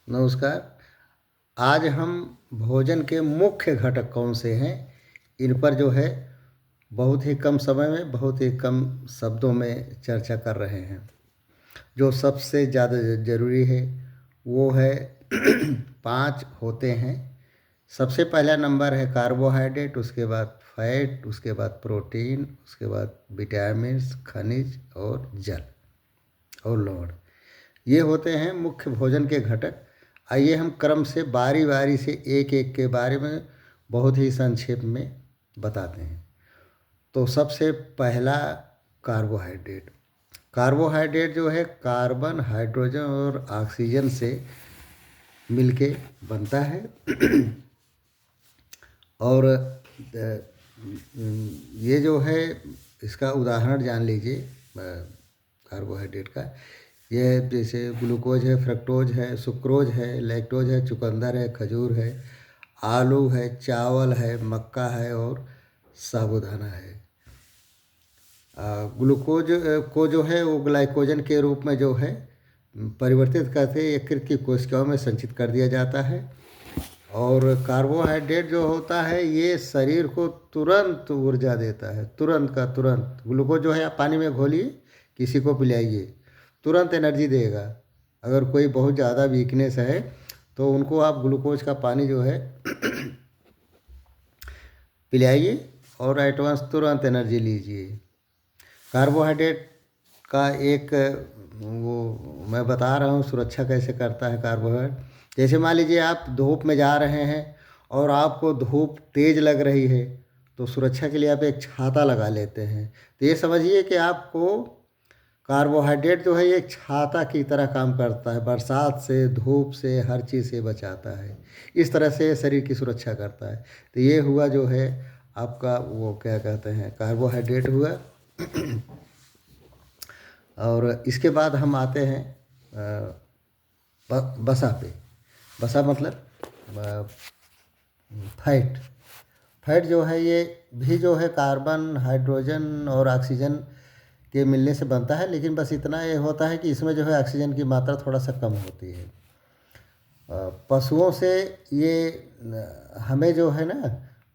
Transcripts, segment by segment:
नमस्कार। आज हम भोजन के मुख्य घटक कौन से हैं, इन पर जो है बहुत ही कम समय में, बहुत ही कम शब्दों में चर्चा कर रहे हैं। जो सबसे ज़्यादा ज़रूरी है वो है 5 होते हैं। सबसे पहला नंबर है कार्बोहाइड्रेट, उसके बाद फैट, उसके बाद प्रोटीन, उसके बाद विटामिन्स, खनिज और जल और लवण। ये होते हैं मुख्य भोजन के घटक। आइए हम क्रम से बारी बारी से एक एक के बारे में बहुत ही संक्षेप में बताते हैं। तो सबसे पहला कार्बोहाइड्रेट। कार्बोहाइड्रेट जो है कार्बन, हाइड्रोजन और ऑक्सीजन से मिलके बनता है। और ये जो है इसका उदाहरण जान लीजिए कार्बोहाइड्रेट का। यह जैसे ग्लूकोज है, फ्रक्टोज है, सुक्रोज है, लैक्टोज है, चुकंदर है, खजूर है, आलू है, चावल है, मक्का है और साबूदाना है। ग्लूकोज को जो है वो ग्लाइकोजन के रूप में जो है परिवर्तित करके यकृत की कोशिकाओं में संचित कर दिया जाता है। और कार्बोहाइड्रेट जो होता है ये शरीर को तुरंत ऊर्जा देता है, तुरंत का तुरंत। ग्लूकोज जो है आप पानी में घोलिए, किसी को पिलाइए, तुरंत एनर्जी देगा। अगर कोई बहुत ज़्यादा वीकनेस है तो उनको आप ग्लूकोज का पानी जो है पिलाइए और एडवांस तुरंत एनर्जी लीजिए। कार्बोहाइड्रेट का एक वो मैं बता रहा हूँ सुरक्षा कैसे करता है कार्बोहाइड्रेट। जैसे मान लीजिए आप धूप में जा रहे हैं और आपको धूप तेज़ लग रही है, तो सुरक्षा के लिए आप एक छाता लगा लेते हैं। तो ये समझिए कि आपको कार्बोहाइड्रेट जो है ये एक छाता की तरह काम करता है, बरसात से, धूप से, हर चीज़ से बचाता है। इस तरह से शरीर की सुरक्षा करता है। तो ये हुआ जो है आपका वो क्या कहते हैं कार्बोहाइड्रेट हुआ। और इसके बाद हम आते हैं वसा पे। वसा मतलब फैट। फैट जो है ये भी जो है कार्बन, हाइड्रोजन और ऑक्सीजन के मिलने से बनता है, लेकिन बस इतना ये होता है कि इसमें जो है ऑक्सीजन की मात्रा थोड़ा सा कम होती है। पशुओं से ये हमें जो है ना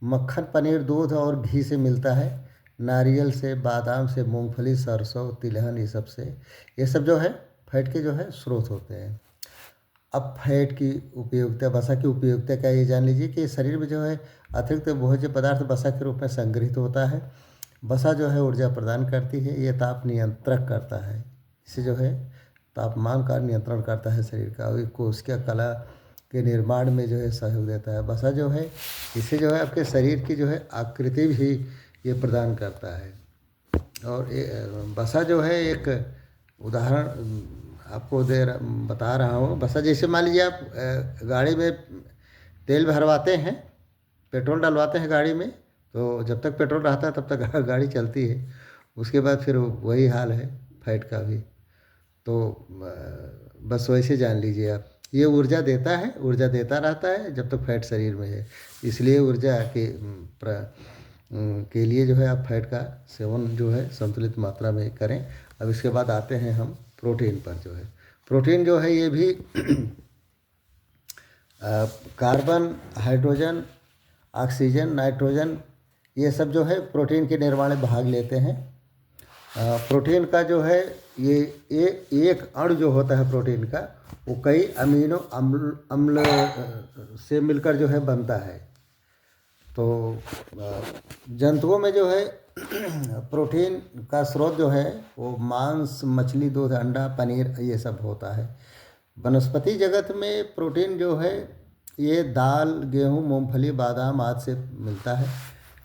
मक्खन, पनीर, दूध और घी से मिलता है। नारियल से, बादाम से, मूंगफली, सरसों, तिलहन, ये सब से, ये सब जो है फैट के जो है स्रोत होते हैं। अब फैट की उपयोगिता, वसा की उपयोगिता क्या ये जान लीजिए कि शरीर में जो है अतिरिक्त भोज्य पदार्थ वसा के रूप में संग्रहित होता है। वसा जो है ऊर्जा प्रदान करती है, ये ताप नियंत्रक करता है। इसे जो है तापमान का नियंत्रण करता है शरीर का, और कोशिका कला के निर्माण में जो है सहयोग देता है। वसा जो है इससे जो है आपके शरीर की जो है आकृति भी ये प्रदान करता है। और वसा जो है एक उदाहरण आपको बता रहा हूँ। वसा जैसे मान लीजिए आप गाड़ी में तेल भरवाते हैं, पेट्रोल डलवाते हैं गाड़ी में, तो जब तक पेट्रोल रहता है तब तक गाड़ी चलती है। उसके बाद फिर वही हाल है फैट का भी। तो बस वैसे जान लीजिए आप, ये ऊर्जा देता है, ऊर्जा देता रहता है जब तक फैट शरीर में है। इसलिए ऊर्जा के लिए जो है आप फैट का सेवन जो है संतुलित मात्रा में करें। अब इसके बाद आते हैं हम प्रोटीन पर। जो है प्रोटीन जो है ये भी कार्बन, हाइड्रोजन, ऑक्सीजन, नाइट्रोजन, ये सब जो है प्रोटीन के निर्माण में भाग लेते हैं। प्रोटीन का जो है ये एक अणु जो होता है प्रोटीन का, वो कई अमीनो अम्ल से मिलकर जो है बनता है। तो जंतुओं में जो है प्रोटीन का स्रोत जो है वो मांस, मछली, दूध, अंडा, पनीर, ये सब होता है। वनस्पति जगत में प्रोटीन जो है ये दाल, गेहूँ, मूंगफली, बादाम आदि से मिलता है।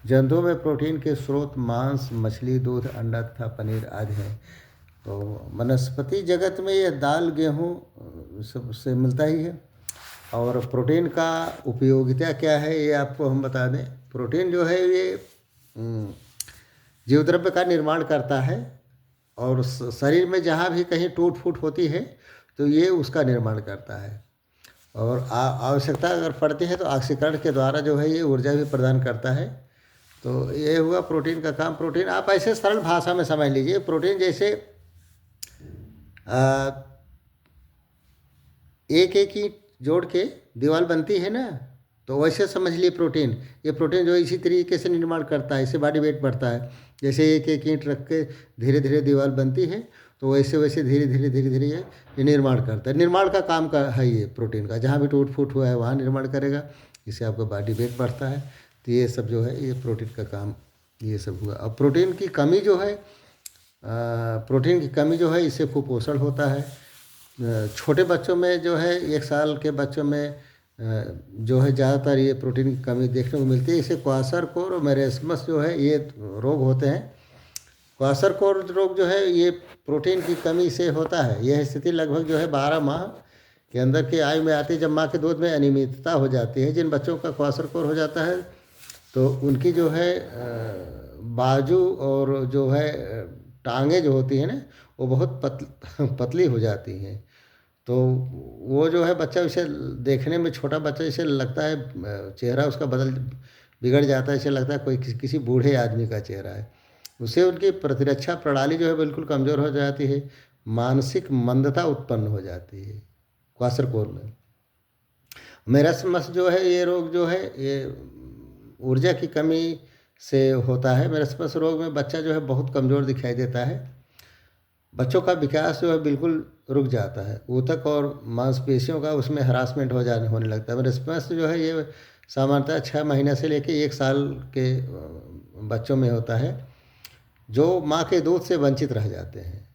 जंतुओं में प्रोटीन के स्रोत मांस, मछली, दूध, अंडा तथा पनीर आदि हैं। तो वनस्पति जगत में ये दाल, गेहूँ सब से मिलता ही है। और प्रोटीन का उपयोगिता क्या है ये आपको हम बता दें। प्रोटीन जो है ये जीवद्रव्य का निर्माण करता है, और शरीर में जहाँ भी कहीं टूट फूट होती है तो ये उसका निर्माण करता है। और आवश्यकता अगर पड़ती है तो ऑक्सीकरण के द्वारा जो है ये ऊर्जा भी प्रदान करता है। तो ये हुआ प्रोटीन का काम। प्रोटीन आप ऐसे सरल भाषा में समझ लीजिए, प्रोटीन जैसे एक एक ईंट जोड़ के दीवार बनती है ना, तो वैसे समझ लिए प्रोटीन, ये प्रोटीन जो है इसी तरीके से निर्माण करता है, इससे बॉडी वेट बढ़ता है। जैसे एक एक ईंट रख के धीरे धीरे दीवार बनती है, तो वैसे वैसे धीरे धीरे ये निर्माण करता है। निर्माण का काम का है ये प्रोटीन का, जहाँ भी टूट फूट हुआ है वहाँ निर्माण करेगा, इससे आपका बॉडी वेट बढ़ता है। तो ये सब जो है ये प्रोटीन का काम ये सब हुआ। अब प्रोटीन की कमी जो है, प्रोटीन की कमी जो है इससे कुपोषण होता है। छोटे बच्चों में जो है 1 साल के बच्चों में जो है ज़्यादातर ये प्रोटीन की कमी देखने को मिलती है। इसे क्वाशरकोर और मेरेस्मस जो है ये रोग होते हैं। क्वाशरकोर रोग जो है ये प्रोटीन की कमी से होता है। यह स्थिति लगभग जो है 12 माह के अंदर की आयु में आती है, जब माँ के दूध में अनियमितता हो जाती है। जिन बच्चों का क्वाशरकोर हो जाता है तो उनकी जो है बाजू और जो है टांगें जो होती हैं ना, वो बहुत पतली हो जाती हैं। तो वो जो है बच्चा इसे देखने में, छोटा बच्चा इसे लगता है चेहरा उसका बिगड़ जाता है, इसे लगता है कोई किसी बूढ़े आदमी का चेहरा है। उससे उनकी प्रतिरक्षा प्रणाली जो है बिल्कुल कमज़ोर हो जाती है, मानसिक मंदता उत्पन्न हो जाती है क्वाशरकोर में। मेरस्मस जो है ये रोग जो है ये ऊर्जा की कमी से होता है। मेरस्मस रोग में बच्चा जो है बहुत कमज़ोर दिखाई देता है। बच्चों का विकास जो है बिल्कुल रुक जाता है, ऊतक और मांसपेशियों का उसमें हरासमेंट होने लगता है। मेरस्मस जो है ये सामान्यतः 6 महीने से लेकर 1 साल के बच्चों में होता है, जो माँ के दूध से वंचित रह जाते हैं।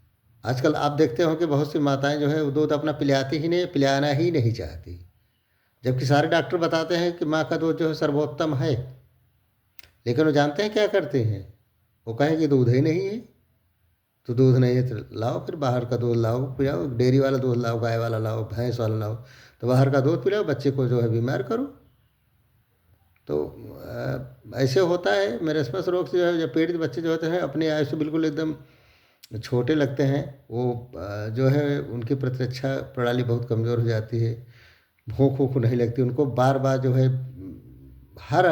आजकल आप देखते हो कि बहुत सी माताएं जो है वो दूध अपना पिलाती ही नहीं, पिलाना ही नहीं चाहती, जबकि सारे डॉक्टर बताते हैं कि माँ का दूध जो है सर्वोत्तम है। लेकिन वो जानते हैं क्या करते हैं, वो कहें कि दूध ही नहीं है, तो दूध नहीं है तो लाओ फिर बाहर का दूध लाओ पिलाओ, डेयरी वाला दूध लाओ, गाय वाला लाओ, भैंस वाला लाओ, तो बाहर का दूध पिलाओ, बच्चे को जो है बीमार करो। तो ऐसे होता है। मेरस्मस रोग से जो है जब पीड़ित बच्चे जो होते हैं अपनी आयु से बिल्कुल एकदम छोटे लगते हैं। वो जो है उनकी प्रतिरक्षा प्रणाली बहुत कमज़ोर हो जाती है, भूख वूख नहीं लगती उनको, बार बार जो है हर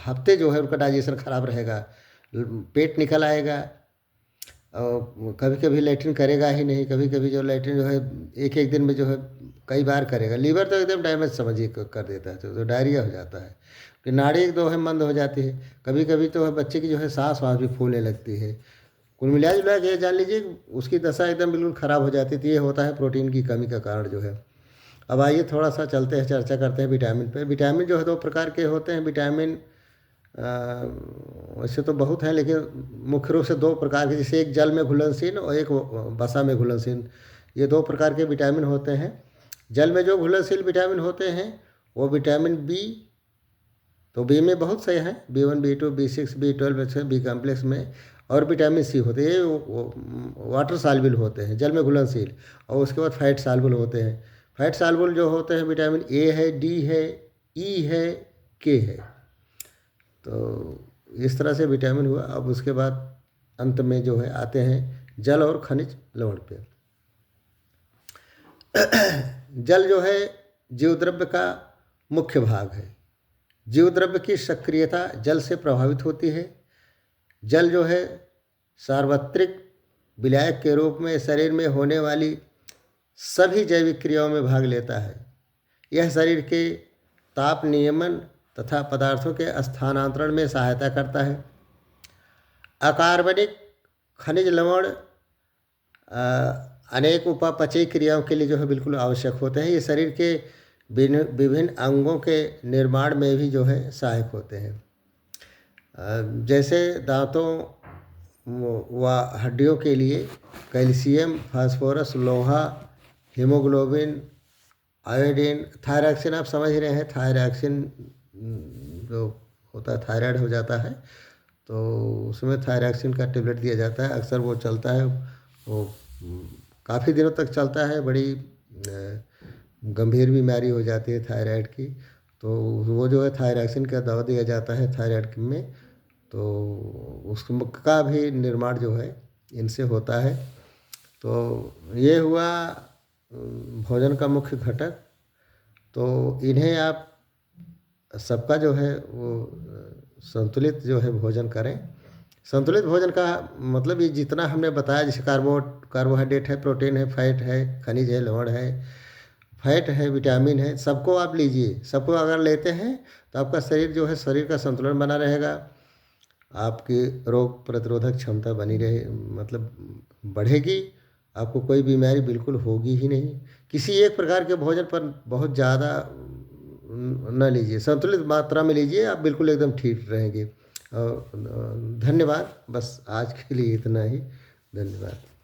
हफ्ते जो है उनका डाइजेशन ख़राब रहेगा, पेट निकल आएगा, और कभी कभी लैट्रिन करेगा ही नहीं, कभी कभी जो लैट्रिन जो है एक एक दिन में जो है कई बार करेगा। लीवर तो एकदम डैमेज समझिए कर देता है, तो डायरिया हो जाता है, कि नाड़ी जो है मंद हो जाती है। कभी कभी तो बच्चे की जो है सांस वाँस भी फूलने लगती है। कुल मिला जुला के जान लीजिए उसकी दशा एकदम बिल्कुल ख़राब हो जाती थी। ये होता है प्रोटीन की कमी का कारण जो है। अब आइए थोड़ा सा चलते हैं, चर्चा करते हैं विटामिन पे। विटामिन जो है 2 प्रकार के होते हैं। विटामिन वैसे तो बहुत हैं, लेकिन मुख्य रूप से 2 प्रकार के, जैसे एक जल में घुलनशील और एक वसा में घुलनशील, ये 2 प्रकार के विटामिन होते हैं। जल में जो घुलनशील विटामिन होते हैं वो विटामिन बी, तो बी में बहुत से हैं, B1 B2 B6 B12 अच्छे बी कॉम्प्लेक्स में, और विटामिन सी होते हैं, ये वाटर साल्युबल होते हैं, जल में घुलनशील। और उसके बाद फैट साल्युबल होते हैं। फैट साल्युबल जो होते हैं विटामिन ए है, डी है, ई है, के है। तो इस तरह से विटामिन हुआ। अब उसके बाद अंत में जो है आते हैं जल और खनिज लवण पे। जल जो है जीवद्रव्य का मुख्य भाग है। जीवद्रव्य की सक्रियता जल से प्रभावित होती है। जल जो है सार्वत्रिक विलायक के रूप में शरीर में होने वाली सभी जैविक क्रियाओं में भाग लेता है। यह शरीर के ताप नियमन तथा पदार्थों के स्थानांतरण में सहायता करता है। अकार्बनिक खनिज लवण अनेक उपापचयी क्रियाओं के लिए जो है बिल्कुल आवश्यक होते हैं। ये शरीर के विभिन्न अंगों के निर्माण में भी जो है सहायक होते हैं। जैसे दांतों व हड्डियों के लिए कैल्शियम, फास्फोरस, लोहा, हीमोग्लोबिन, आयोडीन, थायरॉक्सिन, आप समझ रहे हैं थायरॉक्सिन जो होता है, थायराइड हो जाता है तो उसमें थायरॉक्सिन का टेबलेट दिया जाता है। अक्सर वो चलता है, वो काफ़ी दिनों तक चलता है। बड़ी गंभीर बीमारी हो जाती है थायराइड की, तो वो जो है थायरॉक्सिन का दवा दिया जाता है थायराइड में, तो उसका भी निर्माण जो है इनसे होता है। तो ये हुआ भोजन का मुख्य घटक। तो इन्हें आप सबका जो है वो संतुलित जो है भोजन करें। संतुलित भोजन का मतलब ये जितना हमने बताया, जैसे कार्बोहाइड्रेट है, प्रोटीन है, फैट है, खनिज है, लवण है, फैट है, विटामिन है, सबको आप लीजिए। सबको अगर लेते हैं तो आपका शरीर जो है, शरीर का संतुलन बना रहेगा। आपकी रोग प्रतिरोधक क्षमता बनी रहे, मतलब बढ़ेगी। आपको कोई बीमारी बिल्कुल होगी ही नहीं। किसी एक प्रकार के भोजन पर बहुत ज़्यादा न लीजिए, संतुलित मात्रा में लीजिए, आप बिल्कुल एकदम ठीक रहेंगे। और धन्यवाद। बस आज के लिए इतना ही। धन्यवाद।